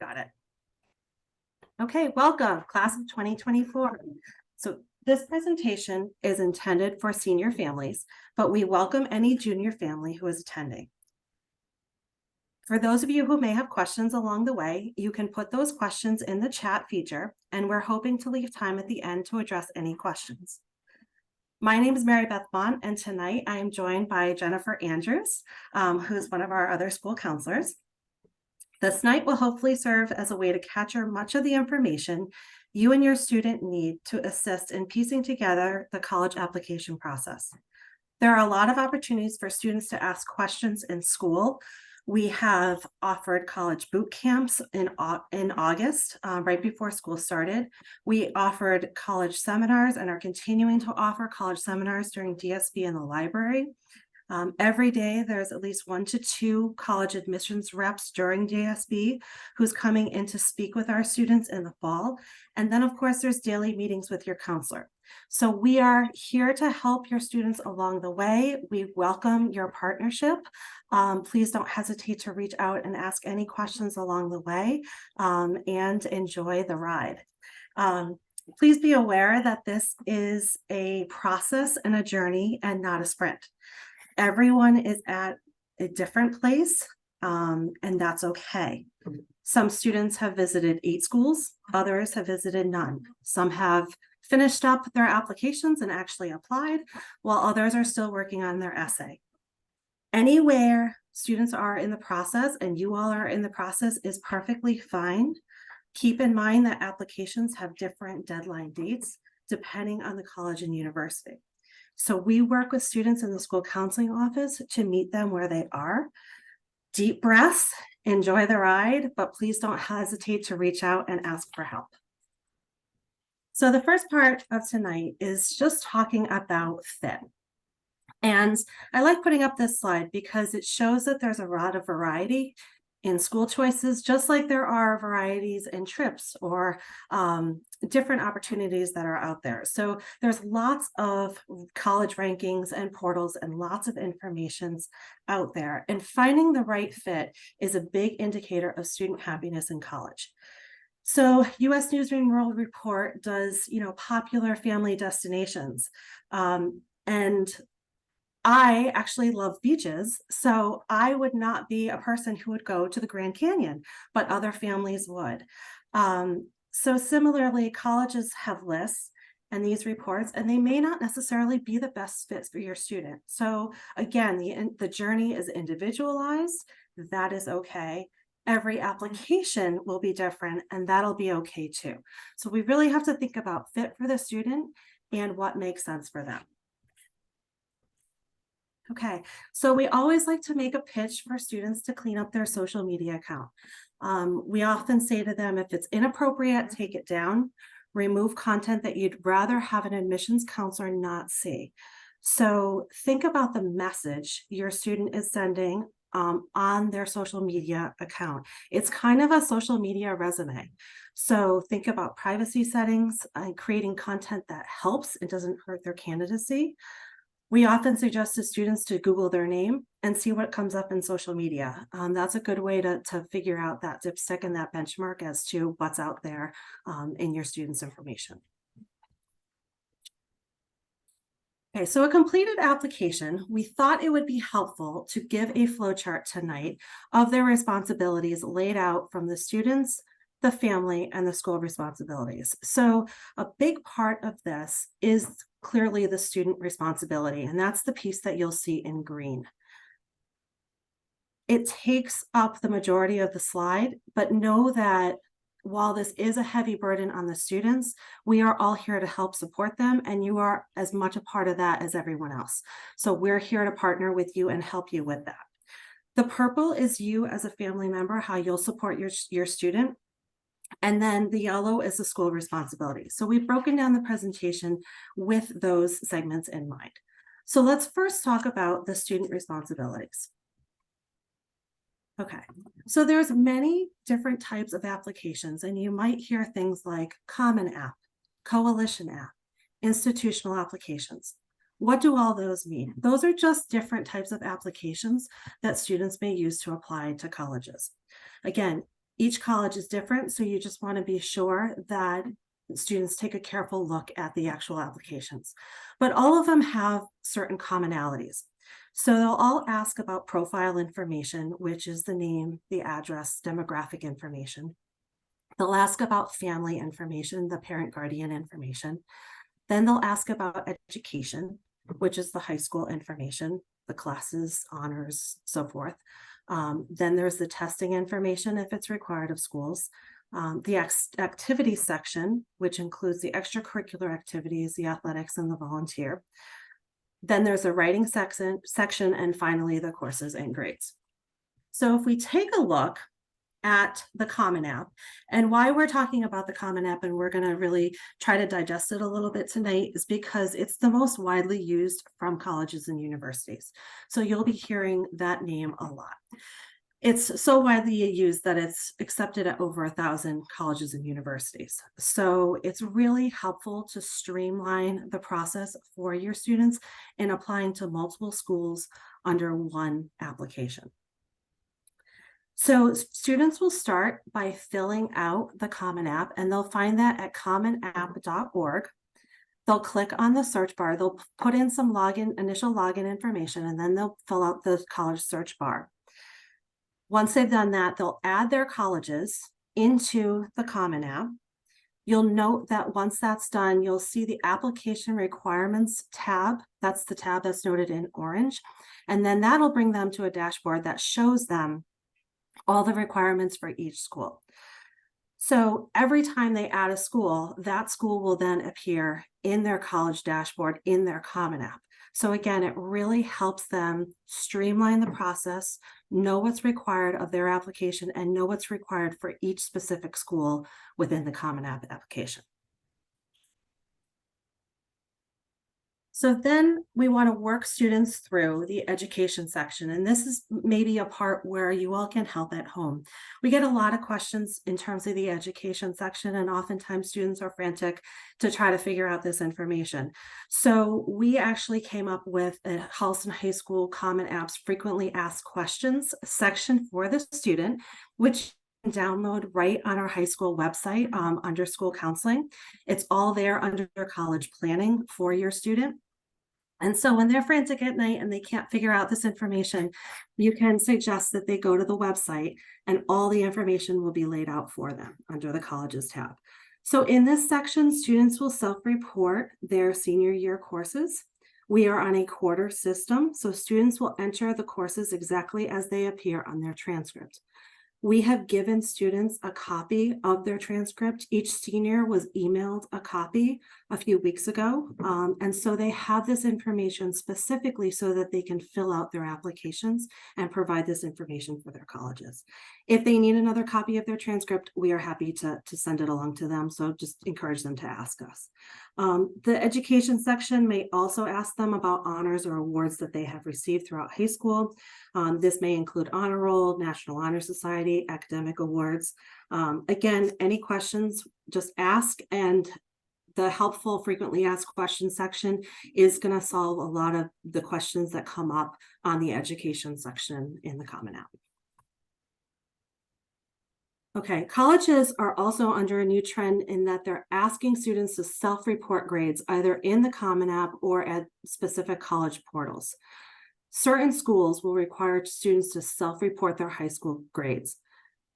Got it. Okay, welcome, class of 2024. So this presentation is intended for senior families, but we welcome any junior family who is attending. For those of you who may have questions along the way, you can put those questions in the chat feature, and we're hoping to leave time at the end to address any questions. My name is Mary Beth Bond, and tonight I am joined by Jennifer Andrews, who's one of our other school counselors. This night will hopefully serve as a way to capture much of the information you and your student need to assist in piecing together the college application process. There are a lot of opportunities for students to ask questions in school. We have offered college boot camps in August, right before school started. We offered college seminars and are continuing to offer college seminars during DSV in the library. Every day, there's at least 1 to 2 college admissions reps during DSB who's coming in to speak with our students in the fall. And then, of course, there's daily meetings with your counselor. So we are here to help your students along the way. We welcome your partnership. Please don't hesitate to reach out and ask any questions along the way, and enjoy the ride. Please be aware that this is a process and a journey and not a sprint. Everyone is at a different place, and that's okay. Some students have visited 8 schools, others have visited none. Some have finished up their applications and actually applied, while others are still working on their essay. Anywhere students are in the process and you all are in the process is perfectly fine. Keep in mind that applications have different deadline dates depending on the college and university. So we work with students in the school counseling office to meet them where they are. Deep breaths, enjoy the ride, but please don't hesitate to reach out and ask for help. So the first part of tonight is just talking about fit. And I like putting up this slide because it shows that there's a lot of variety in school choices, just like there are varieties in trips or different opportunities that are out there. So there's lots of college rankings and portals and lots of information out there. And finding the right fit is a big indicator of student happiness in college. So US News and World Report does, popular family destinations. And I actually love beaches, so I would not be a person who would go to the Grand Canyon, but other families would. So similarly, colleges have lists and these reports, and they may not necessarily be the best fit for your student. So again, the journey is individualized. That is okay. Every application will be different, and that'll be okay too. So we really have to think about fit for the student and what makes sense for them. Okay, so we always like to make a pitch for students to clean up their social media account. We often say to them, if it's inappropriate, take it down, remove content that you'd rather have an admissions counselor not see. So think about the message your student is sending on their social media account. It's kind of a social media resume. So think about privacy settings and creating content that helps and doesn't hurt their candidacy. We often suggest to students to Google their name and see what comes up in social media. That's a good way to figure out that dipstick and that benchmark as to what's out there in your students' information. Okay, so a completed application, we thought it would be helpful to give a flowchart tonight of their responsibilities laid out from the students, the family, and the school responsibilities. So a big part of this is clearly the student responsibility, and that's the piece that you'll see in green. It takes up the majority of the slide, but know that while this is a heavy burden on the students, we are all here to help support them, and you are as much a part of that as everyone else. So we're here to partner with you and help you with that. The purple is you as a family member, how you'll support your student. And then the yellow is the school responsibility. So we've broken down the presentation with those segments in mind. So let's first talk about the student responsibilities. Okay, so there's many different types of applications, and you might hear things like Common App, Coalition App, institutional applications. What do all those mean? Those are just different types of applications that students may use to apply to colleges. Again, Each college is different, so you just want to be sure that students take a careful look at the actual applications. But all of them have certain commonalities. So they'll all ask about profile information, which is the name, the address, demographic information. They'll ask about family information, the parent guardian information. Then they'll ask about education, which is the high school information, the classes, honors, so forth. Then there's the testing information if it's required of schools. The activity section, which includes the extracurricular activities, the athletics, and the volunteer. Then there's a writing section, and finally the courses and grades. So if we take a look at the Common App and why we're talking about the Common App, and we're going to really try to digest it a little bit tonight, is because it's the most widely used from colleges and universities. So you'll be hearing that name a lot. It's so widely used that it's accepted at over 1,000 colleges and universities. So it's really helpful to streamline the process for your students in applying to multiple schools under one application. So students will start by filling out the Common App, and they'll find that at commonapp.org. They'll click on the search bar, they'll put in some initial login information, and then they'll fill out the college search bar. Once they've done that, they'll add their colleges into the Common App. You'll note that once that's done, you'll see the application requirements tab. That's the tab that's noted in orange. And then that'll bring them to a dashboard that shows them all the requirements for each school. So every time they add a school, that school will then appear in their college dashboard in their Common App. So again, it really helps them streamline the process, know what's required of their application, and know what's required for each specific school within the Common App application. So then we want to work students through the education section, and this is maybe a part where you all can help at home. We get a lot of questions in terms of the education section, and oftentimes students are frantic to try to figure out this information. So we actually came up with a Holliston High School Common App's frequently asked questions section for the student, which download right on our high school website under school counseling. It's all there under college planning for your student. And so when they're frantic at night and they can't figure out this information, you can suggest that they go to the website and all the information will be laid out for them under the colleges tab. So in this section, students will self-report their senior year courses. We are on a quarter system, so students will enter the courses exactly as they appear on their transcript. We have given students a copy of their transcript. Each senior was emailed a copy a few weeks ago. And so they have this information specifically so that they can fill out their applications and provide this information for their colleges. If they need another copy of their transcript, we are happy to send it along to them. So just encourage them to ask us. The education section may also ask them about honors or awards that they have received throughout high school. This may include Honor Roll, National Honor Society, academic awards. Again, any questions, just ask, and the helpful frequently asked questions section is going to solve a lot of the questions that come up on the education section in the Common App. Okay, colleges are also under a new trend in that they're asking students to self-report grades either in the Common App or at specific college portals. Certain schools will require students to self-report their high school grades.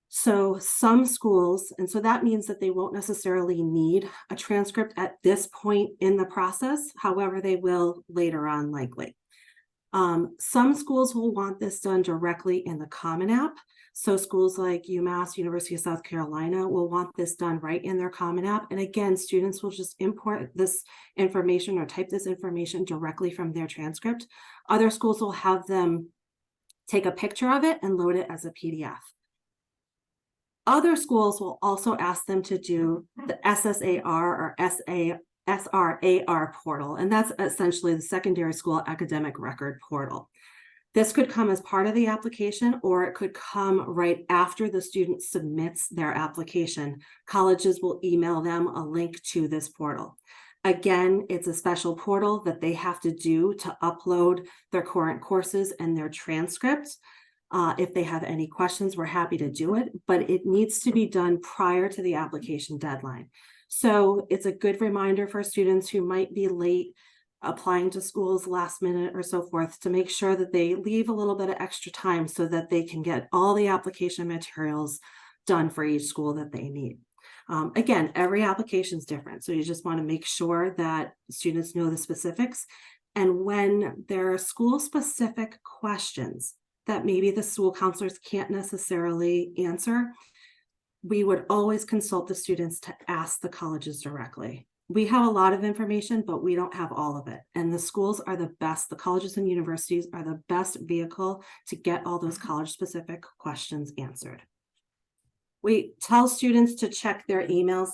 So some schools, and so that means that they won't necessarily need a transcript at this point in the process. However, they will later on likely. Some schools will want this done directly in the Common App. So schools like UMass, University of South Carolina will want this done right in their Common App. And again, students will just import this information or type this information directly from their transcript. Other schools will have them take a picture of it and load it as a PDF. Other schools will also ask them to do the SSAR or SRAR portal, and that's essentially the Secondary School Academic Record Portal. This could come as part of the application, or it could come right after the student submits their application. Colleges will email them a link to this portal. Again, it's a special portal that they have to do to upload their current courses and their transcripts. If they have any questions, we're happy to do it, but it needs to be done prior to the application deadline. So it's a good reminder for students who might be late applying to schools last minute or so forth to make sure that they leave a little bit of extra time so that they can get all the application materials done for each school that they need. Again, every application is different, so you just want to make sure that students know the specifics. And when there are school-specific questions that maybe the school counselors can't necessarily answer, we would always consult the students to ask the colleges directly. We have a lot of information, but we don't have all of it. And the schools are the best, the colleges and universities are the best vehicle to get all those college-specific questions answered. We tell students to check their emails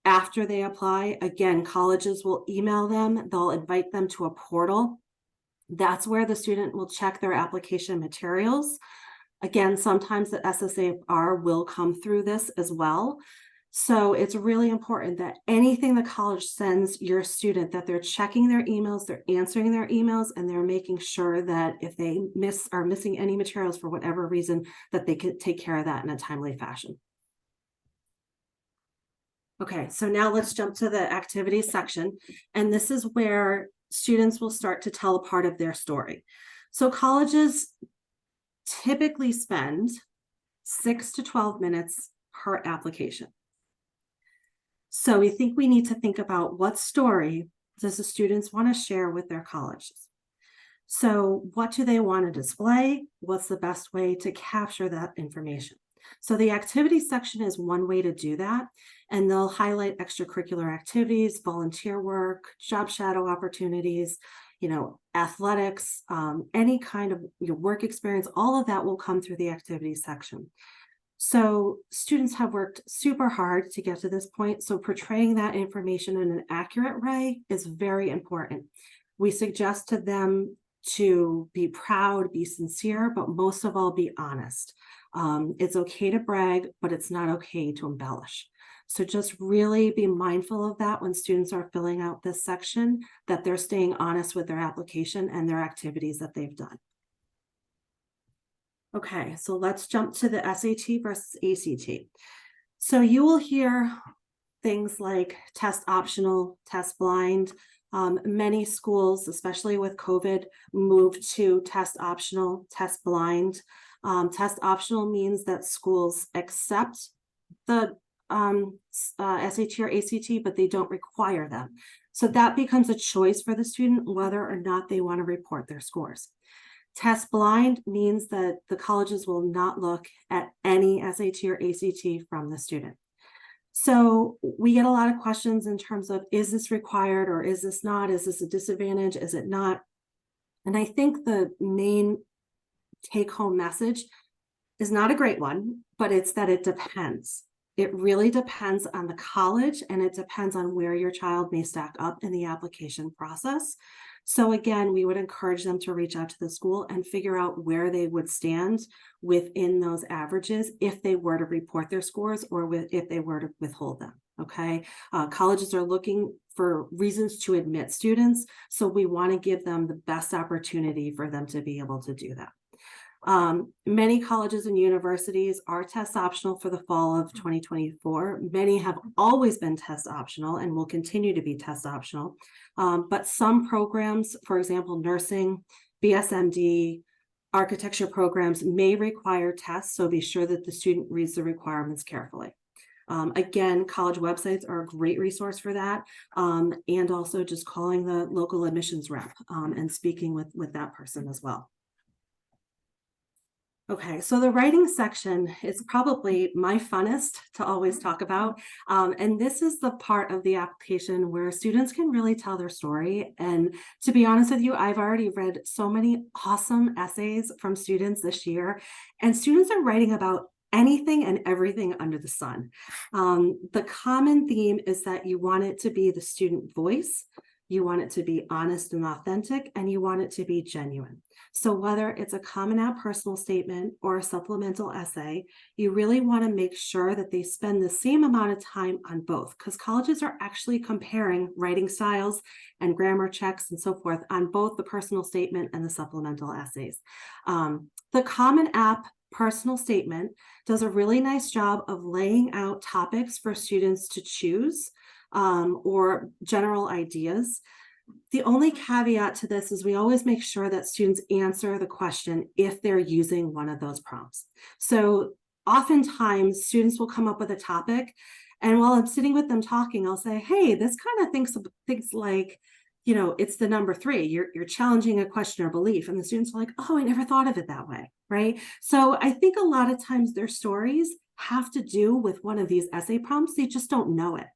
after they apply. Again, colleges will email them. They'll invite them to a portal. That's where the student will check their application materials. Again, sometimes the SSAR will come through this as well. So it's really important that anything the college sends your student, that they're checking their emails, they're answering their emails, and they're making sure that if they are missing any materials for whatever reason, that they can take care of that in a timely fashion. Okay, so now let's jump to the activities section. And this is where students will start to tell a part of their story. So colleges typically spend 6 to 12 minutes per application. So we think we need to think about what story does the students want to share with their colleges. So what do they want to display? What's the best way to capture that information? So the activity section is one way to do that, and they'll highlight extracurricular activities, volunteer work, job shadow opportunities, athletics, any kind of work experience. All of that will come through the activities section. So students have worked super hard to get to this point. So portraying that information in an accurate way is very important. We suggest to them to be proud, be sincere, but most of all, be honest. It's okay to brag, but it's not okay to embellish. So just really be mindful of that when students are filling out this section, that they're staying honest with their application and their activities that they've done. Okay, so let's jump to the SAT versus ACT. So you will hear things like test optional, test blind. Many schools, especially with COVID, moved to test optional, test blind. Test optional means that schools accept the SAT or ACT, but they don't require them. So that becomes a choice for the student whether or not they want to report their scores. Test blind means that the colleges will not look at any SAT or ACT from the student. So we get a lot of questions in terms of, is this required or is this not? Is this a disadvantage? Is it not? And I think the main take-home message is not a great one, but it's that it depends. It really depends on the college, and it depends on where your child may stack up in the application process. So again, we would encourage them to reach out to the school and figure out where they would stand within those averages if they were to report their scores or if they were to withhold them, okay? Colleges are looking for reasons to admit students, so we want to give them the best opportunity for them to be able to do that. Many colleges and universities are test optional for the fall of 2024. Many have always been test optional and will continue to be test optional. But some programs, for example, nursing, BSMD, architecture programs may require tests, so be sure that the student reads the requirements carefully. Again, college websites are a great resource for that, and also just calling the local admissions rep and speaking with that person as well. Okay, so the writing section is probably my funnest to always talk about. And this is the part of the application where students can really tell their story. And to be honest with you, I've already read so many awesome essays from students this year, and students are writing about anything and everything under the sun. The common theme is that you want it to be the student voice, you want it to be honest and authentic, and you want it to be genuine. So whether it's a Common App personal statement or a supplemental essay, you really want to make sure that they spend the same amount of time on both, because colleges are actually comparing writing styles and grammar checks and so forth on both the personal statement and the supplemental essays. The Common App personal statement does a really nice job of laying out topics for students to choose, or general ideas. The only caveat to this is we always make sure that students answer the question if they're using one of those prompts. So oftentimes students will come up with a topic, and while I'm sitting with them talking, I'll say, hey, this kind of thinks like, it's the number 3. You're challenging a question or belief. And the students are like, oh, I never thought of it that way, right? So I think a lot of times their stories have to do with one of these essay prompts. They just don't know it.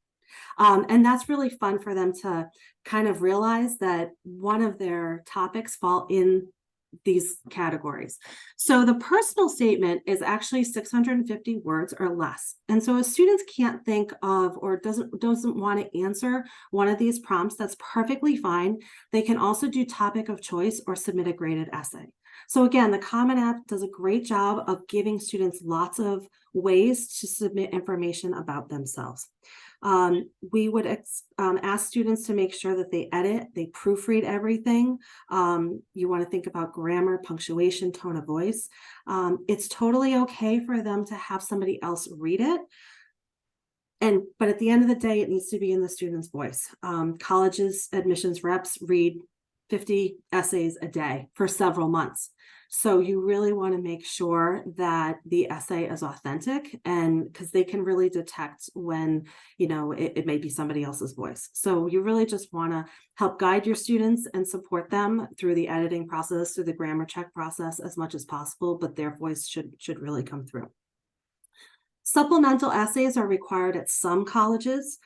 And that's really fun for them to kind of realize that one of their topics fall in these categories. So the personal statement is actually 650 words or less. And so if students can't think of or doesn't want to answer one of these prompts, that's perfectly fine. They can also do topic of choice or submit a graded essay. So again, the Common App does a great job of giving students lots of ways to submit information about themselves. We would ask students to make sure that they edit, they proofread everything. You want to think about grammar, punctuation, tone of voice. It's totally okay for them to have somebody else read it. But at the end of the day, it needs to be in the student's voice. Colleges, admissions reps read 50 essays a day for several months. So you really want to make sure that the essay is authentic, and because they can really detect when, it may be somebody else's voice. So you really just want to help guide your students and support them through the editing process, through the grammar check process as much as possible, but their voice should really come through. Supplemental essays are required at some colleges.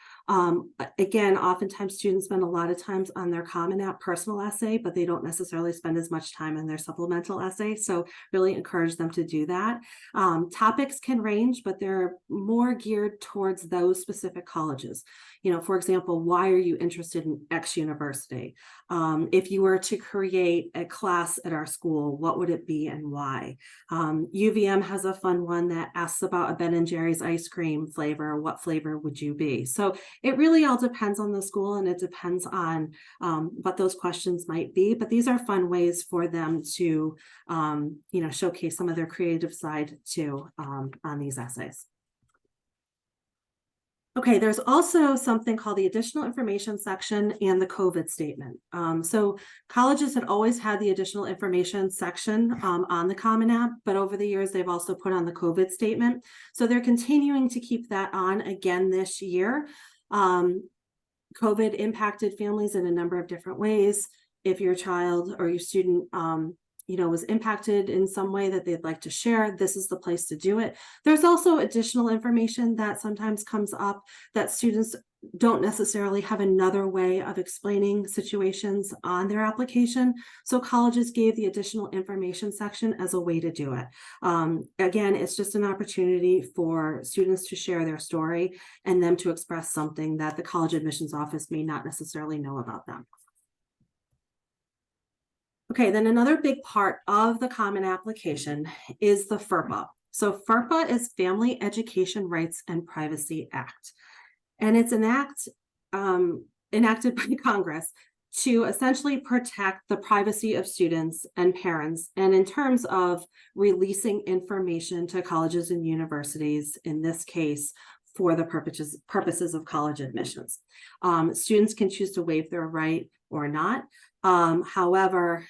Again, oftentimes students spend a lot of times on their Common App personal essay, but they don't necessarily spend as much time in their supplemental essay. So really encourage them to do that. Topics can range, but they're more geared towards those specific colleges. For example, why are you interested in X university? If you were to create a class at our school, what would it be and why? UVM has a fun one that asks about a Ben & Jerry's ice cream flavor. What flavor would you be? So it really all depends on the school, and it depends on what those questions might be. But these are fun ways for them to, showcase some of their creative side too on these essays. Okay, there's also something called the additional information section and the COVID statement. So colleges had always had the additional information section on the Common App, but over the years, they've also put on the COVID statement. So they're continuing to keep that on again this year. COVID impacted families in a number of different ways. If your child or your student was impacted in some way that they'd like to share, this is the place to do it. There's also additional information that sometimes comes up that students don't necessarily have another way of explaining situations on their application. So colleges gave the additional information section as a way to do it. Again, it's just an opportunity for students to share their story and them to express something that the college admissions office may not necessarily know about them. Okay, then another big part of the Common Application is the FERPA. So FERPA is Family Education Rights and Privacy Act. And it's an act enacted by Congress to essentially protect the privacy of students and parents, and in terms of releasing information to colleges and universities, in this case, for the purposes of college admissions. Students can choose to waive their right or not. However,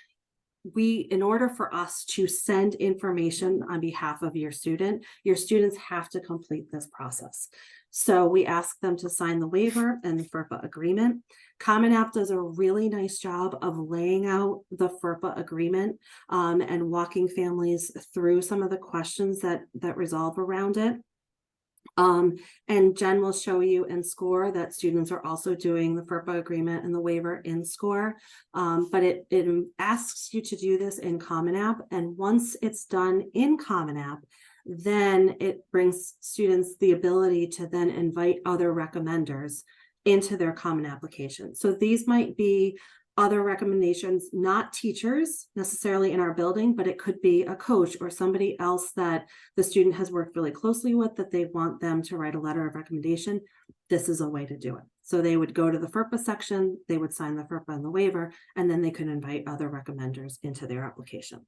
in order for us to send information on behalf of your students have to complete this process. So we ask them to sign the waiver and the FERPA agreement. Common App does a really nice job of laying out the FERPA agreement and walking families through some of the questions that resolve around it. And Jen will show you in SCORE that students are also doing the FERPA agreement and the waiver in SCORE, but it asks you to do this in Common App. And once it's done in Common App, then it brings students the ability to then invite other recommenders into their common application. So these might be other recommendations, not teachers necessarily in our building, but it could be a coach or somebody else that the student has worked really closely with that they want them to write a letter of recommendation. This is a way to do it. So they would go to the FERPA section, they would sign the FERPA and the waiver, and then they could invite other recommenders into their application.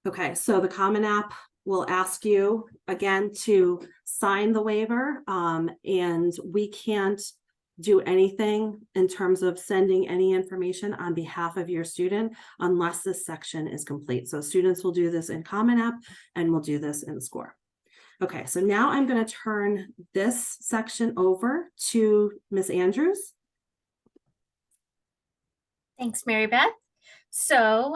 Okay, so the Common App will ask you again to sign the waiver, and we can't do anything in terms of sending any information on behalf of your student unless this section is complete. So students will do this in Common App and we'll do this in SCORE. Okay, so now I'm going to turn this section over to Ms. Andrews. Thanks, Mary Beth. So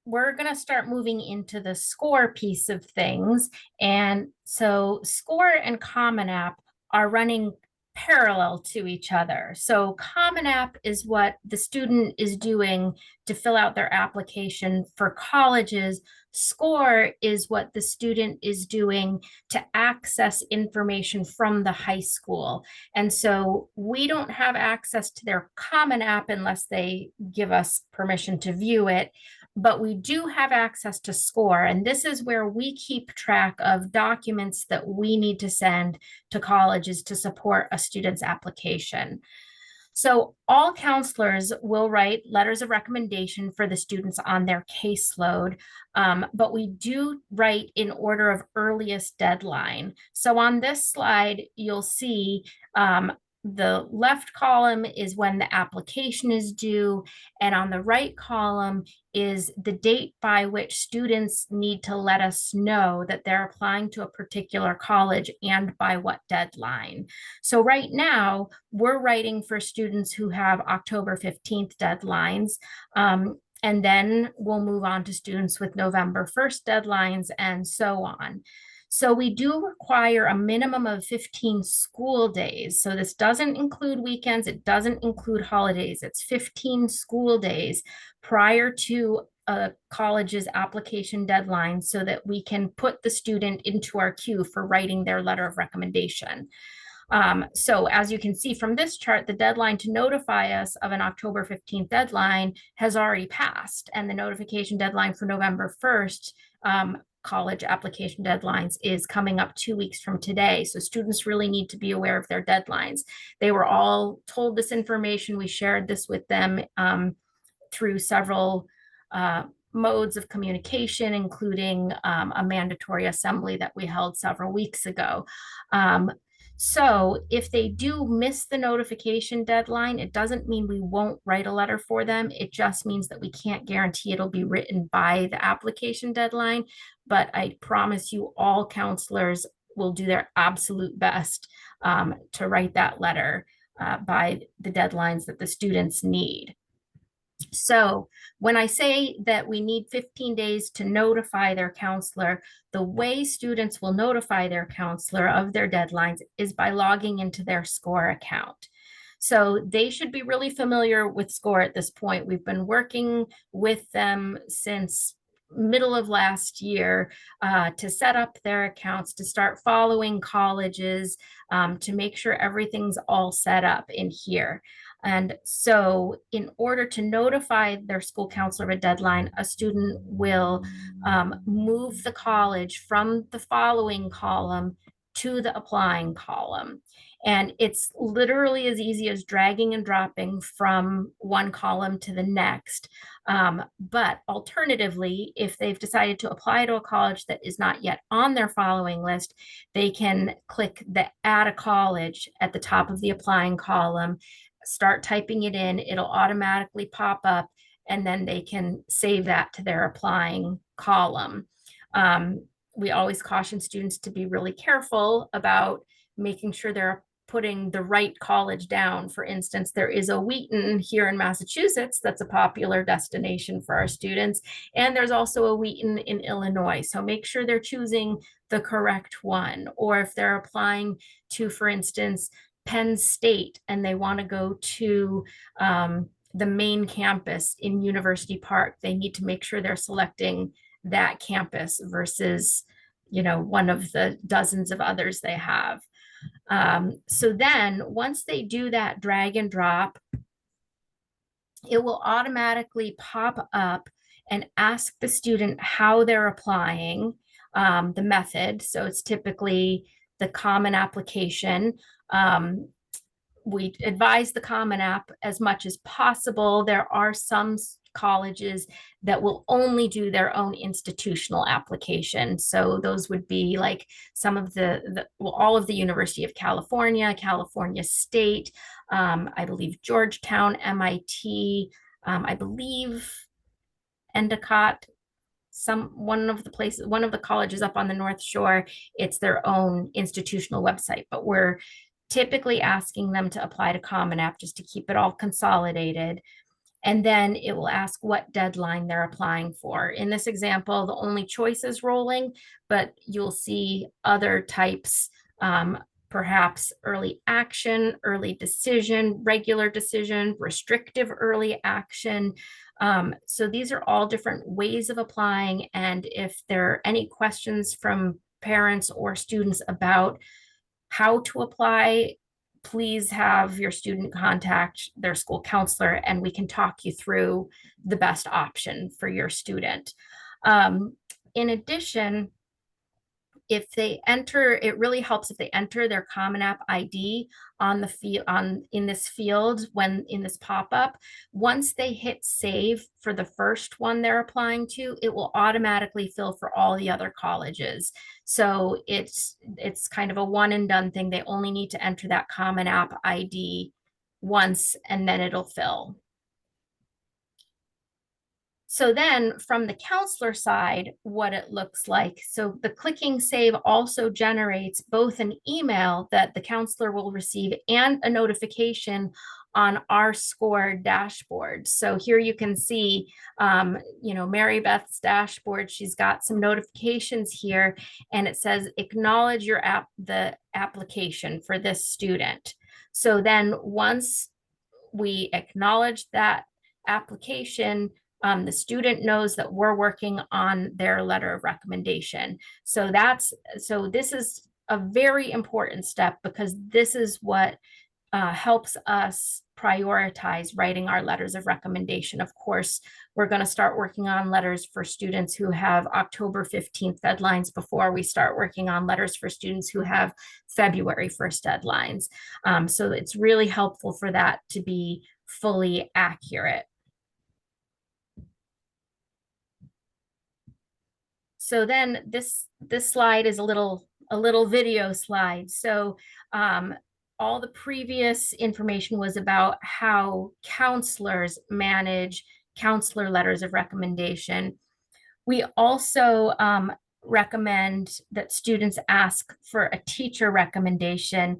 we're going to start moving into the SCORE piece of things. And so SCORE and Common App are running parallel to each other. So Common App is what the student is doing to fill out their application for colleges. SCORE is what the student is doing to access information from the high school. And so we don't have access to their Common App unless they give us permission to view it. But we do have access to SCORE, and this is where we keep track of documents that we need to send to colleges to support a student's application. So all counselors will write letters of recommendation for the students on their caseload, but we do write in order of earliest deadline. So on this slide, you'll see the left column is when the application is due, and on the right column is the date by which students need to let us know that they're applying to a particular college and by what deadline. So right now, we're writing for students who have October 15th deadlines, and then we'll move on to students with November 1st deadlines and so on. So we do require a minimum of 15 school days. So this doesn't include weekends. It doesn't include holidays. It's 15 school days prior to a college's application deadline so that we can put the student into our queue for writing their letter of recommendation. So as you can see from this chart, the deadline to notify us of an October 15th deadline has already passed, and the notification deadline for November 1st college application deadlines is coming up 2 weeks from today. So students really need to be aware of their deadlines. They were all told this information. We shared this with them through several modes of communication, including a mandatory assembly that we held several weeks ago. So if they do miss the notification deadline, it doesn't mean we won't write a letter for them. It just means that we can't guarantee it'll be written by the application deadline. But I promise you all counselors will do their absolute best to write that letter by the deadlines that the students need. So when I say that we need 15 days to notify their counselor, the way students will notify their counselor of their deadlines is by logging into their SCORE account. So they should be really familiar with SCORE at this point. We've been working with them since middle of last year to set up their accounts, to start following colleges, to make sure everything's all set up in here. And so in order to notify their school counselor of a deadline, a student will move the college from the following column to the applying column. And it's literally as easy as dragging and dropping from one column to the next. But alternatively, if they've decided to apply to a college that is not yet on their following list, they can click the Add a College at the top of the applying column, start typing it in, it'll automatically pop up, and then they can save that to their applying column. We always caution students to be really careful about making sure they're putting the right college down. For instance, there is a Wheaton here in Massachusetts that's a popular destination for our students, and there's also a Wheaton in Illinois. So make sure they're choosing the correct one. Or if they're applying to, for instance, Penn State and they want to go to the main campus in University Park, they need to make sure they're selecting that campus versus, you know, one of the dozens of others they have. So then once they do that drag and drop, it will automatically pop up and ask the student how they're applying, the method. So it's typically the Common Application. We advise the Common App as much as possible. There are some colleges that will only do their own institutional application. So those would be like some of well, all of the University of California, California State, I believe Georgetown, MIT, I believe Endicott, one of the colleges up on the North Shore, it's their own institutional website, but we're typically asking them to apply to Common App just to keep it all consolidated. And then it will ask what deadline they're applying for. In this example, the only choice is rolling, but you'll see other types, perhaps early action, early decision, regular decision, restrictive early action. So these are all different ways of applying. And if there are any questions from parents or students about how to apply, please have your student contact their school counselor and we can talk you through the best option for your student. In addition, if they enter, it really helps if they enter their Common App ID on the field in this field when in this pop-up. Once they hit save for the first one they're applying to, it will automatically fill for all the other colleges. So it's kind of a one and done thing. They only need to enter that Common App ID once and then it'll fill. So then from the counselor side, what it looks like. So the clicking save also generates both an email that the counselor will receive and a notification on our SCORE dashboard. So here you can see, Mary Beth's dashboard. She's got some notifications here and it says, acknowledge the application for this student. So then once we acknowledge that application, the student knows that we're working on their letter of recommendation. So this is a very important step because this is what helps us prioritize writing our letters of recommendation. Of course, we're going to start working on letters for students who have October 15th deadlines before we start working on letters for students who have February 1st deadlines. So it's really helpful for that to be fully accurate. So then this slide is a little video slide. So all the previous information was about how counselors manage counselor letters of recommendation. We also recommend that students ask for a teacher recommendation.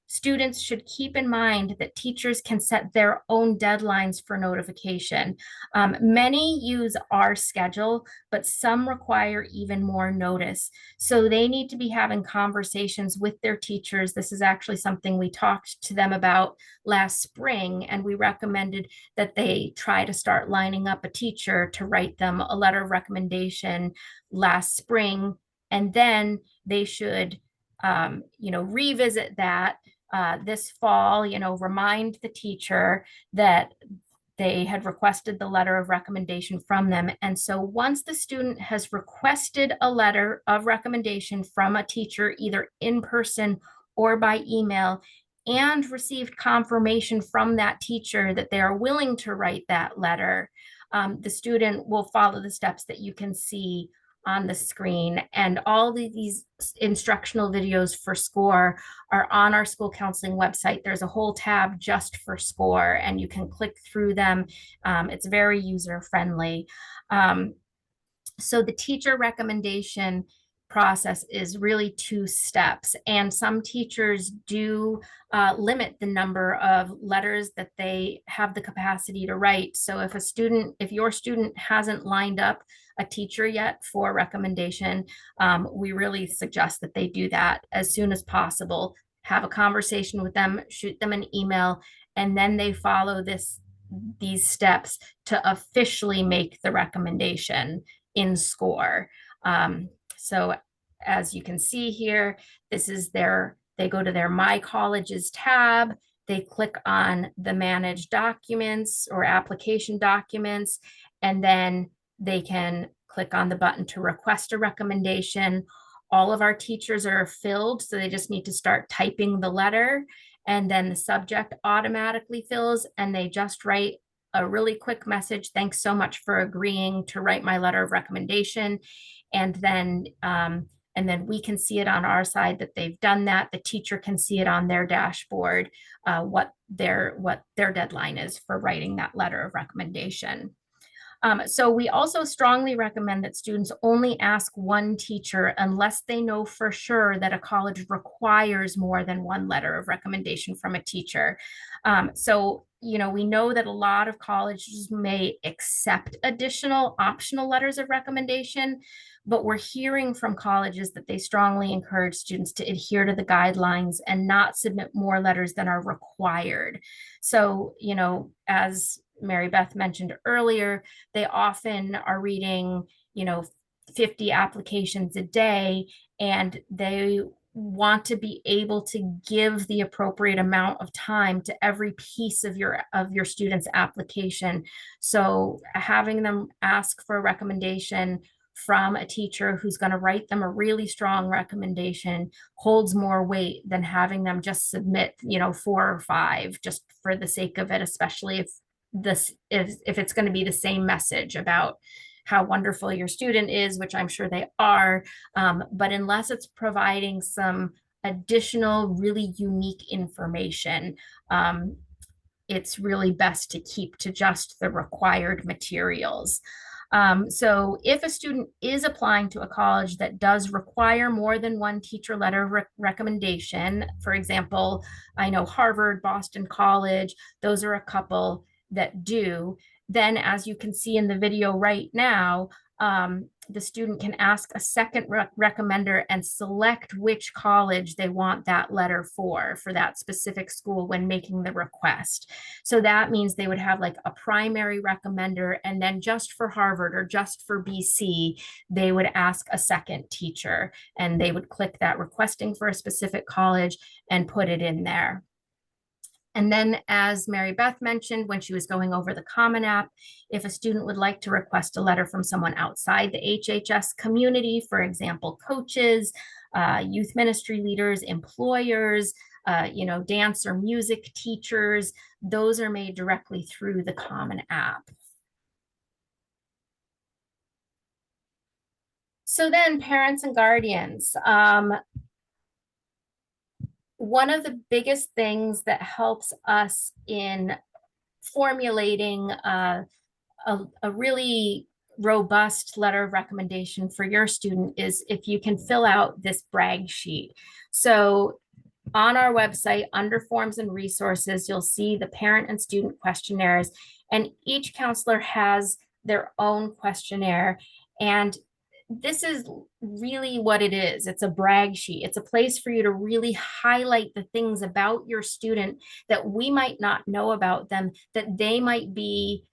Students should keep in mind that teachers can set their own deadlines for notification. Many use our schedule, but some require even more notice. So they need to be having conversations with their teachers. This is actually something we talked to them about last spring, and we recommended that they try to start lining up a teacher to write them a letter of recommendation last spring. And then they should, revisit that this fall, remind the teacher that they had requested the letter of recommendation from them. And so once the student has requested a letter of recommendation from a teacher, either in person or by email, and received confirmation from that teacher that they are willing to write that letter, the student will follow the steps that you can see on the screen. And all these instructional videos for SCORE are on our school counseling website. There's a whole tab just for SCORE and you can click through them. It's very user friendly. So the teacher recommendation process is really 2 steps, and some teachers do limit the number of letters that they have the capacity to write. So if your student hasn't lined up a teacher yet for recommendation, we really suggest that they do that as soon as possible. Have a conversation with them, shoot them an email, and then they follow these steps to officially make the recommendation in SCORE. So as you can see here, this is their they go to their My Colleges tab, they click on the Manage Documents or Application Documents, and then they can click on the button to request a recommendation. All of our teachers are filled, so they just need to start typing the letter, and then the subject automatically fills, and they just write a really quick message. Thanks so much for agreeing to write my letter of recommendation. And then we can see it on our side that they've done that. The teacher can see it on their dashboard, what their deadline is for writing that letter of recommendation. So we also strongly recommend that students only ask one teacher unless they know for sure that a college requires more than one letter of recommendation from a teacher. So, we know that a lot of colleges may accept additional optional letters of recommendation, but we're hearing from colleges that they strongly encourage students to adhere to the guidelines and not submit more letters than are required. So, as Mary Beth mentioned earlier, they often are reading, 50 applications a day, and they want to be able to give the appropriate amount of time to every piece of your student's application. So having them ask for a recommendation from a teacher who's going to write them a really strong recommendation holds more weight than having them just submit, 4 or 5 just for the sake of it, especially if it's going to be the same message about how wonderful your student is, which I'm sure they are. But unless it's providing some additional really unique information, it's really best to keep to just the required materials. So if a student is applying to a college that does require more than one teacher letter of recommendation, for example, I know Harvard, Boston College, those are a couple that do, then as you can see in the video right now, the student can ask a second recommender and select which college they want that letter for that specific school when making the request. So that means they would have like a primary recommender, and then just for Harvard or just for BC, they would ask a second teacher, and they would click that requesting for a specific college and put it in there. And then, as Mary Beth mentioned when she was going over the Common App, if a student would like to request a letter from someone outside the HHS community, for example, coaches, youth ministry leaders, employers, dance or music teachers, those are made directly through the Common App. So then, parents and guardians. One of the biggest things that helps us in formulating a really robust letter of recommendation for your student is if you can fill out this brag sheet. So on our website, under forms and resources, you'll see the parent and student questionnaires, and each counselor has their own questionnaire. And this is really what it is. It's a brag sheet. It's a place for you to really highlight the things about your student that we might not know about them, that they might be,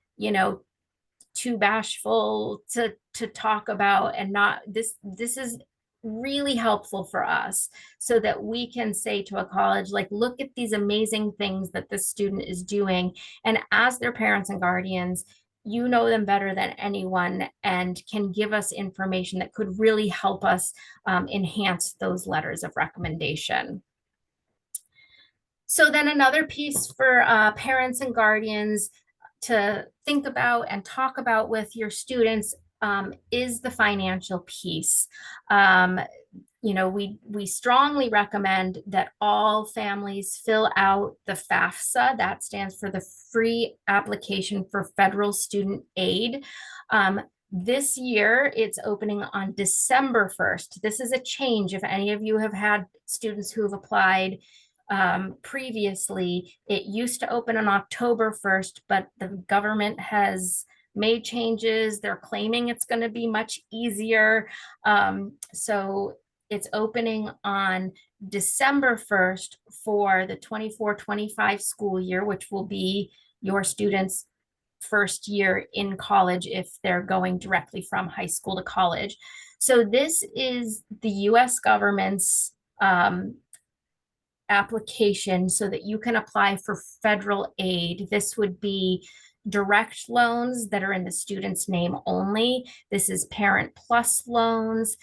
too bashful to talk about, and not this is really helpful for us so that we can say to a college, like, look at these amazing things that this student is doing. And as their parents and guardians, you know them better than anyone and can give us information that could really help us enhance those letters of recommendation. So then another piece for parents and guardians to think about and talk about with your students is the financial piece. We strongly recommend that all families fill out the FAFSA. That stands for the Free Application for Federal Student Aid. This year, it's opening on December 1st. This is a change. If any of you have had students who have applied previously, it used to open on October 1st, but the government has made changes. They're claiming it's going to be much easier. So it's opening on December 1st for the 24-25 school year, which will be your students' first year in college if they're going directly from high school to college. So this is the US government's application so that you can apply for federal aid. This would be direct loans that are in the student's name only. This is Parent Plus loans.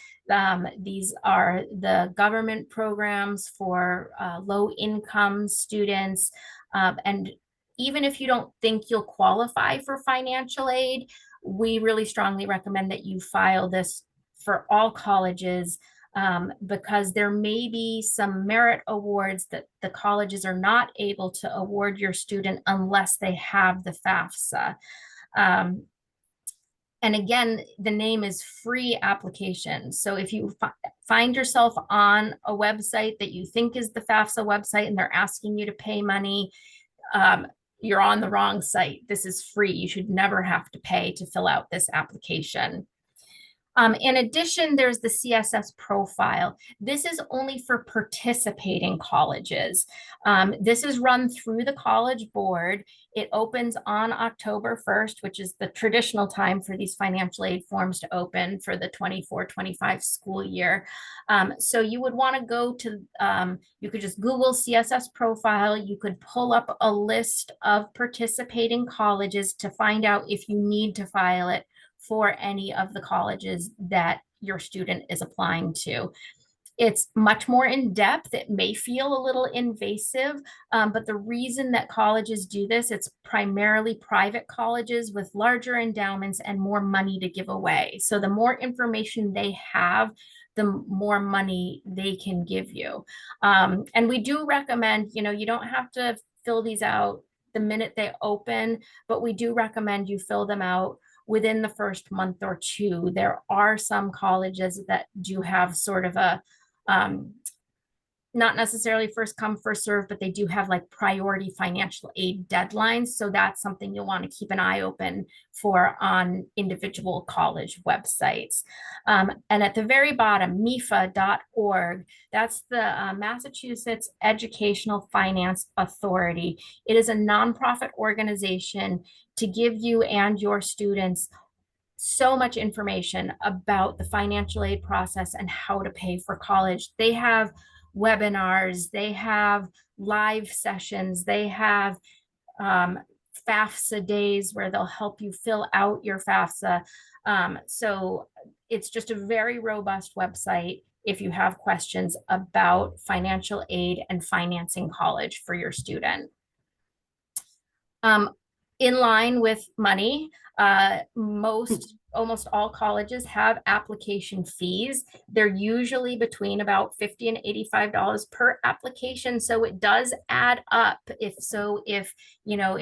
These are the government programs for low income students. And even if you don't think you'll qualify for financial aid, we really strongly recommend that you file this for all colleges, because there may be some merit awards that the colleges are not able to award your student unless they have the FAFSA. And again, the name is free application. So if you find yourself on a website that you think is the FAFSA website and they're asking you to pay money, you're on the wrong site. This is free. You should never have to pay to fill out this application. In addition, there's the CSS profile. This is only for participating colleges. This is run through the College Board. It opens on October 1st, which is the traditional time for these financial aid forms to open for the 24-25 school year. So you would want to go to, you could just Google CSS profile. You could pull up a list of participating colleges to find out if you need to file it for any of the colleges that your student is applying to. It's much more in depth. It may feel a little invasive, but the reason that colleges do this, it's primarily private colleges with larger endowments and more money to give away. So the more information they have, the more money they can give you. And we do recommend, you don't have to fill these out the minute they open, but we do recommend you fill them out within the first month or two. There are some colleges that do have sort of a, not necessarily first come, first serve, but they do have like priority financial aid deadlines. So that's something you'll want to keep an eye open for on individual college websites. And at the very bottom, MEFA.org, that's the Massachusetts Educational Finance Authority. It is a nonprofit organization to give you and your students so much information about the financial aid process and how to pay for college. They have webinars, they have live sessions, they have FAFSA days where they'll help you fill out your FAFSA. So it's just a very robust website if you have questions about financial aid and financing college for your student. In line with money, almost all colleges have application fees. They're usually between about $50 and $85 per application. So it does add up. If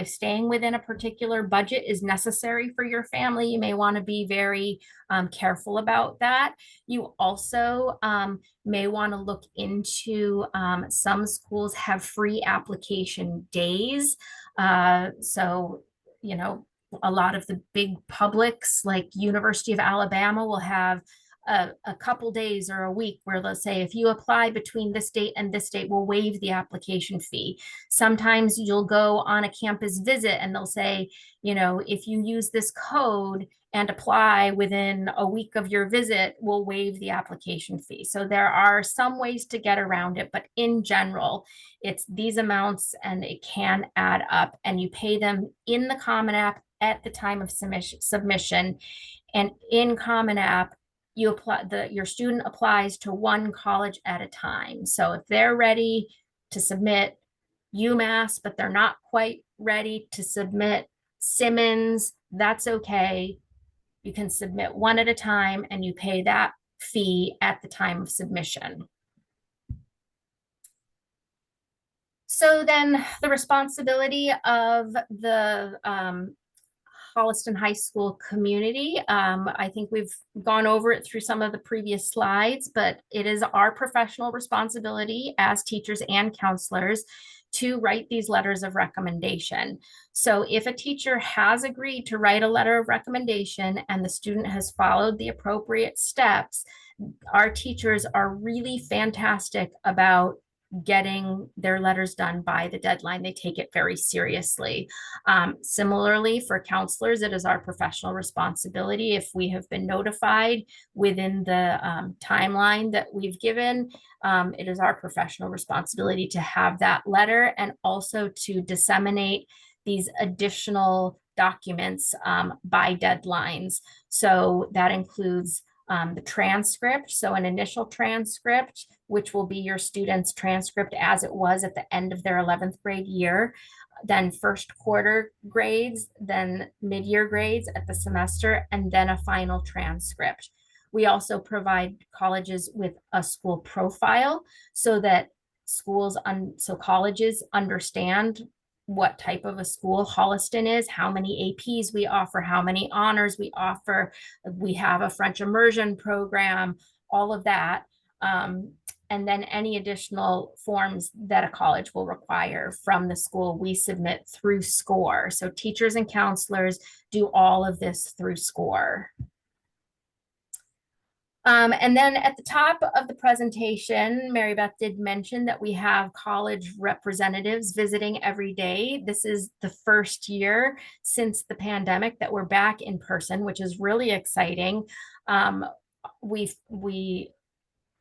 staying within a particular budget is necessary for your family, you may want to be very careful about that. You also may want to look into some schools have free application days. So, a lot of the big publics like University of Alabama will have a couple days or a week where they'll say, if you apply between this date and this date, we'll waive the application fee. Sometimes you'll go on a campus visit and they'll say, if you use this code and apply within a week of your visit, we'll waive the application fee. So there are some ways to get around it, but in general, it's these amounts and it can add up, and you pay them in the Common App at the time of submission. And in Common App, your student applies to one college at a time. So if they're ready to submit UMass, but they're not quite ready to submit Simmons, that's okay. You can submit one at a time and you pay that fee at the time of submission. So then the responsibility of the Holliston High School community. I think we've gone over it through some of the previous slides, but it is our professional responsibility as teachers and counselors to write these letters of recommendation. So if a teacher has agreed to write a letter of recommendation and the student has followed the appropriate steps, our teachers are really fantastic about getting their letters done by the deadline. They take it very seriously. Similarly, for counselors, it is our professional responsibility. If we have been notified within the timeline that we've given, it is our professional responsibility to have that letter and also to disseminate these additional documents by deadlines. So that includes the transcript, so an initial transcript, which will be your student's transcript as it was at the end of their 11th grade year, then first quarter grades, then mid-year grades at the semester, and then a final transcript. We also provide colleges with a school profile so that colleges understand what type of a school Holliston is, how many APs we offer, how many honors we offer. We have a French immersion program, all of that. And then any additional forms that a college will require from the school, we submit through SCORE. So teachers and counselors do all of this through SCORE. And then at the top of the presentation, Mary Beth did mention that we have college representatives visiting every day. This is the first year since the pandemic that we're back in person, which is really exciting. We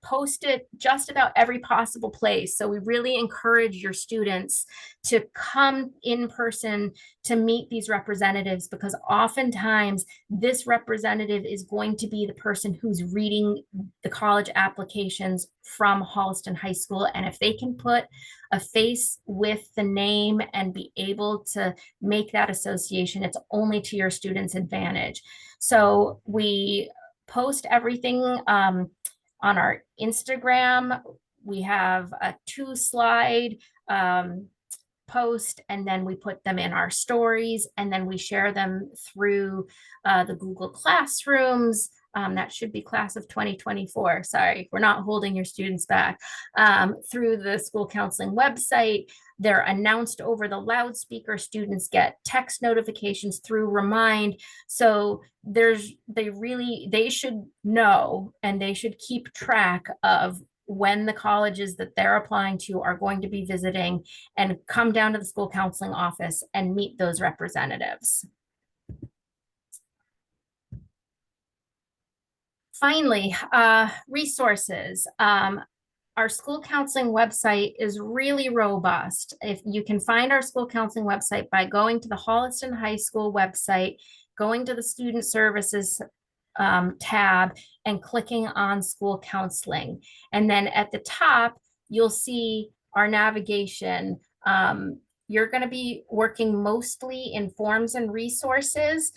post it just about every possible place. So we really encourage your students to come in person to meet these representatives, because oftentimes this representative is going to be the person who's reading the college applications from Holliston High School. And if they can put a face with the name and be able to make that association, it's only to your students' advantage. So we post everything on our Instagram. We have a 2-slide post, and then we put them in our stories, and then we share them through the Google Classrooms. That should be class of 2024. Sorry, we're not holding your students back. Through the school counseling website. They're announced over the loudspeaker. Students get text notifications through Remind. So they should know, and they should keep track of when the colleges that they're applying to are going to be visiting, and come down to the school counseling office and meet those representatives. Finally, resources. Our school counseling website is really robust. If you can find our school counseling website by going to the Holliston High School website, going to the Student Services tab and clicking on school counseling. And then at the top, you'll see our navigation. You're going to be working mostly in forms and resources.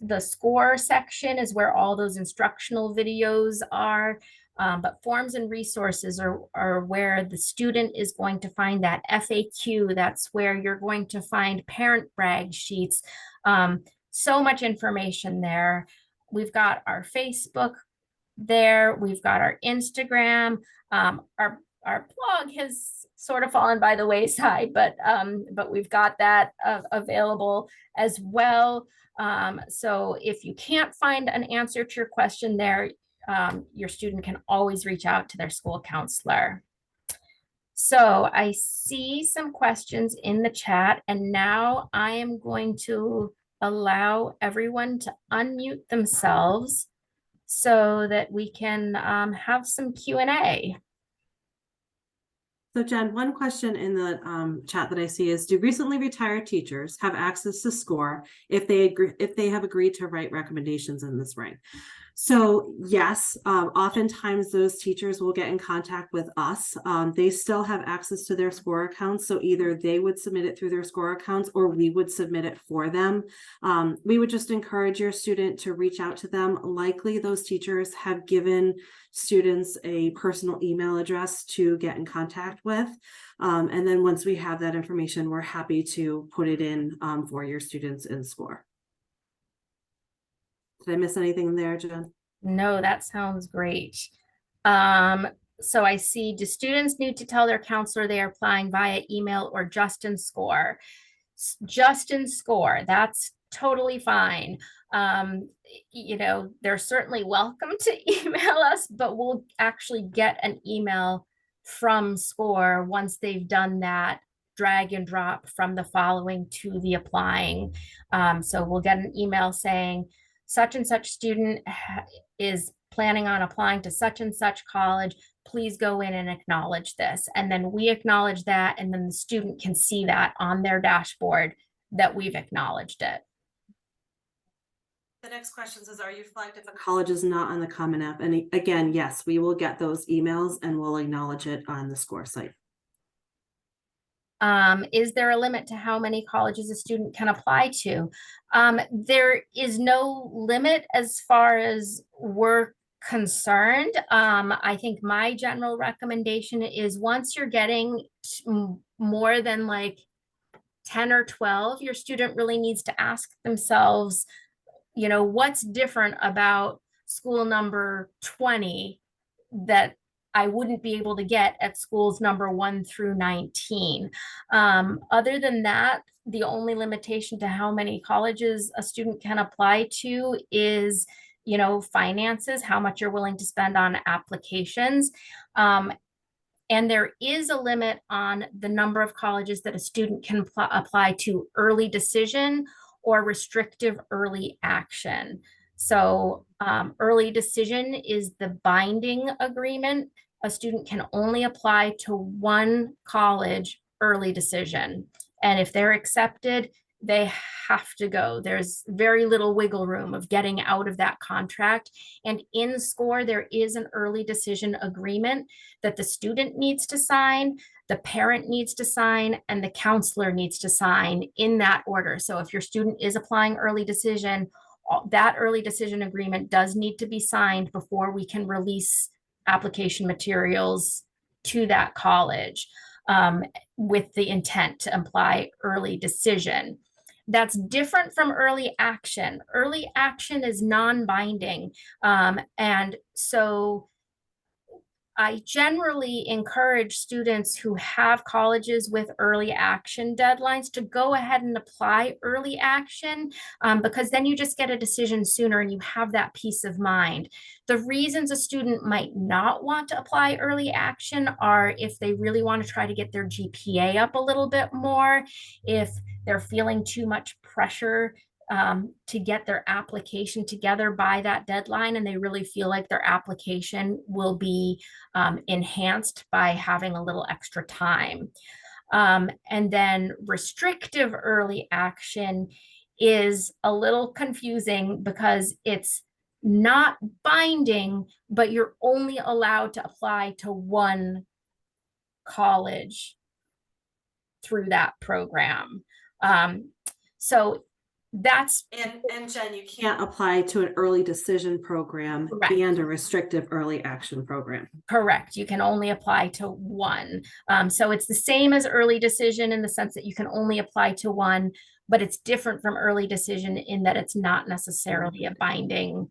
The SCORE section is where all those instructional videos are. But forms and resources are where the student is going to find that FAQ. That's where you're going to find parent brag sheets. So much information there. We've got our Facebook there. We've got our Instagram. Our blog has sort of fallen by the wayside, but we've got that available as well. So if you can't find an answer to your question there, your student can always reach out to their school counselor. So I see some questions in the chat, and now I am going to allow everyone to unmute themselves so that we can have some Q&A. So Jen, one question in the chat that I see is, do recently retired teachers have access to SCORE if they have agreed to write recommendations in this ring? So yes, oftentimes those teachers will get in contact with us. They still have access to their SCORE accounts. So either they would submit it through their SCORE accounts or we would submit it for them. We would just encourage your student to reach out to them. Likely those teachers have given students a personal email address to get in contact with. And then once we have that information, we're happy to put it in for your students in SCORE. Did I miss anything there, Jen? No, that sounds great. So I see, do students need to tell their counselor they are applying via email or just in SCORE? Just in SCORE, that's totally fine. You know, they're certainly welcome to email us, but we'll actually get an email from SCORE once they've done that drag and drop from the following to the applying. So we'll get an email saying such and such student is planning on applying to such and such college. Please go in and acknowledge this. And then we acknowledge that, and then the student can see that on their dashboard that we've acknowledged it. The next question is, are you flagged if a college is not on the Common App? And again, yes, we will get those emails and we'll acknowledge it on the SCORE site. Is there a limit to how many colleges a student can apply to? There is no limit as far as we're concerned. I think my general recommendation is once you're getting more than like 10 or 12, your student really needs to ask themselves, you know, what's different about school number 20 that I wouldn't be able to get at schools number 1 through 19. Other than that, the only limitation to how many colleges a student can apply to is, you know, finances, how much you're willing to spend on applications. And there is a limit on the number of colleges that a student can apply to early decision or restrictive early action. So early decision is the binding agreement. A student can only apply to one college early decision. And if they're accepted, they have to go. There's very little wiggle room of getting out of that contract. And in SCORE, there is an early decision agreement that the student needs to sign, the parent needs to sign, and the counselor needs to sign in that order. So if your student is applying early decision, that early decision agreement does need to be signed before we can release application materials to that college with the intent to apply early decision. That's different from early action. Early action is non-binding. And so I generally encourage students who have colleges with early action deadlines to go ahead and apply early action because then you just get a decision sooner and you have that peace of mind. The reasons a student might not want to apply early action are if they really want to try to get their GPA up a little bit more, if they're feeling too much pressure to get their application together by that deadline, and they really feel like their application will be enhanced by having a little extra time. And then restrictive early action is a little confusing because it's not binding, but you're only allowed to apply to one college through that program. So that's and Jen, you can't apply to an early decision program correct. And a restrictive early action program. Correct. You can only apply to one. So it's the same as early decision in the sense that you can only apply to one, but it's different from early decision in that it's not necessarily a binding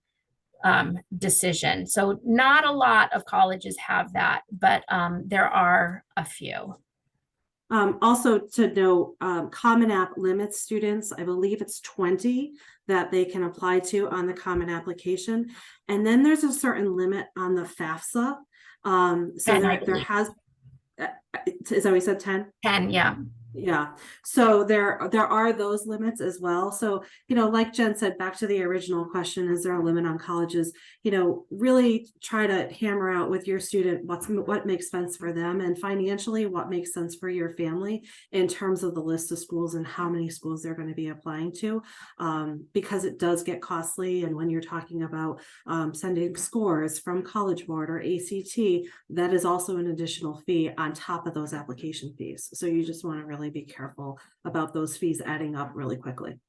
decision. So not a lot of colleges have that, but there are a few. Also to know, Common App limits students, I believe it's 20 that they can apply to on the Common Application. And then there's a certain limit on the FAFSA. So there has, is that what we said, 10? 10, yeah. Yeah, so there are those limits as well. So, you know, like Jen said, back to the original question, is there a limit on colleges? You know, really try to hammer out with your student what makes sense for them, and financially what makes sense for your family in terms of the list of schools and how many schools they're going to be applying to, because it does get costly. And when you're talking about sending scores from College Board or ACT, that is also an additional fee on top of those application fees. So you just want to really be careful about those fees adding up really quickly.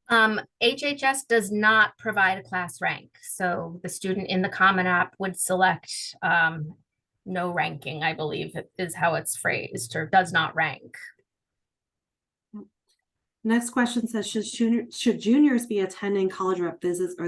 HHS does not provide a class rank. So the student in the Common App would select no ranking, I believe is how it's phrased, or does not rank. Next question says, should juniors be attending college rep visits, or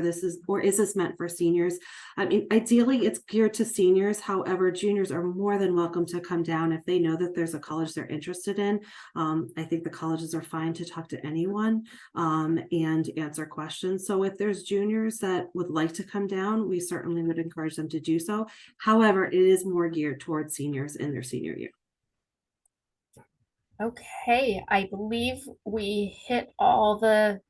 is this meant for seniors? I mean, ideally it's geared to seniors. However, juniors are more than welcome to come down if they know that there's a college they're interested in. I think the colleges are fine to talk to anyone and answer questions. So if there's juniors that would like to come down, we certainly would encourage them to do so. However, it is more geared towards seniors in their senior year. Okay, I believe we hit all the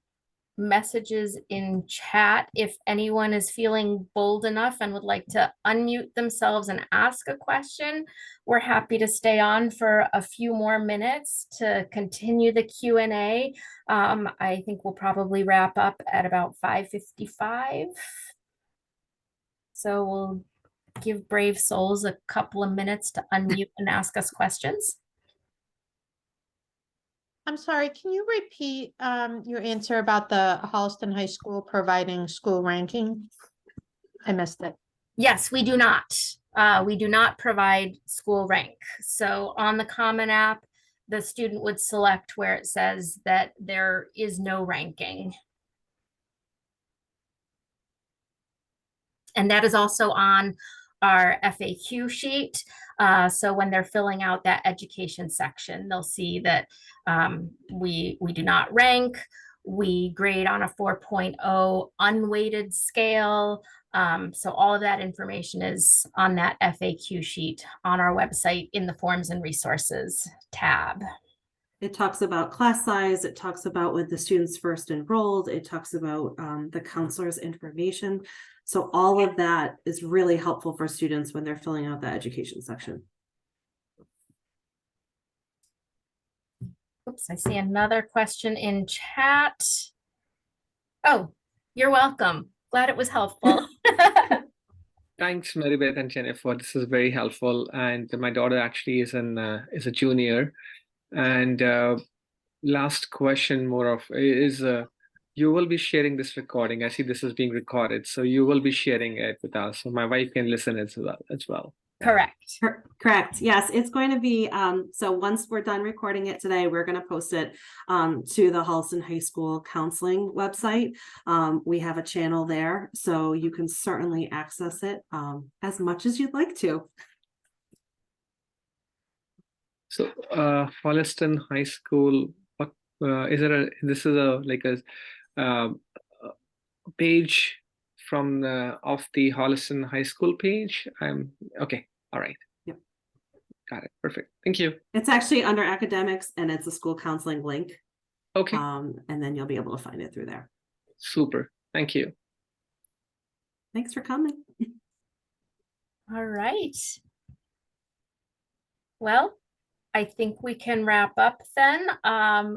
messages in chat. If anyone is feeling bold enough and would like to unmute themselves and ask a question, we're happy to stay on for a few more minutes to continue the Q&A. I think we'll probably wrap up at about 5:55. So we'll give brave souls a couple of minutes to unmute and ask us questions. I'm sorry, can you repeat your answer about the Holliston High School providing school ranking? I missed it. Yes, we do not. We do not provide school rank. So on the Common App, the student would select where it says that there is no ranking. And that is also on our FAQ sheet. So when they're filling out that education section, they'll see that we do not rank. We grade on a 4.0 unweighted scale. So all of that information is on that FAQ sheet on our website in the Forms and Resources tab. It talks about class size. It talks about when the students first enrolled. It talks about the counselor's information. So all of that is really helpful for students when they're filling out the education section. Oops, I see another question in chat. Oh, you're welcome. Glad it was helpful. Thanks, Maribeth and Jennifer. This is very helpful. And my daughter actually is a junior. And last question, more of is you will be sharing this recording. I see this is being recorded, so you will be sharing it with us, so my wife can listen as well. Correct. Correct. Yes, it's going to be. So once we're done recording it today, we're going to post it to the Holliston High School counseling website. We have a channel there, so you can certainly access it as much as you'd like to. So Holliston High School, what is it? This is a page from of the Holliston High School page. Okay. All right. Yep. Got it. Perfect. Thank you. It's actually under academics, and it's a school counseling link. Okay. And then you'll be able to find it through there. Super. Thank you. Thanks for coming. All right. Well, I think we can wrap up then.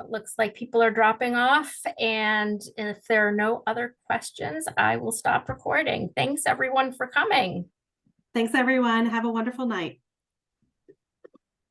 Looks like people are dropping off, and if there are no other questions, I will stop recording. Thanks everyone for coming. Thanks, everyone. Have a wonderful night.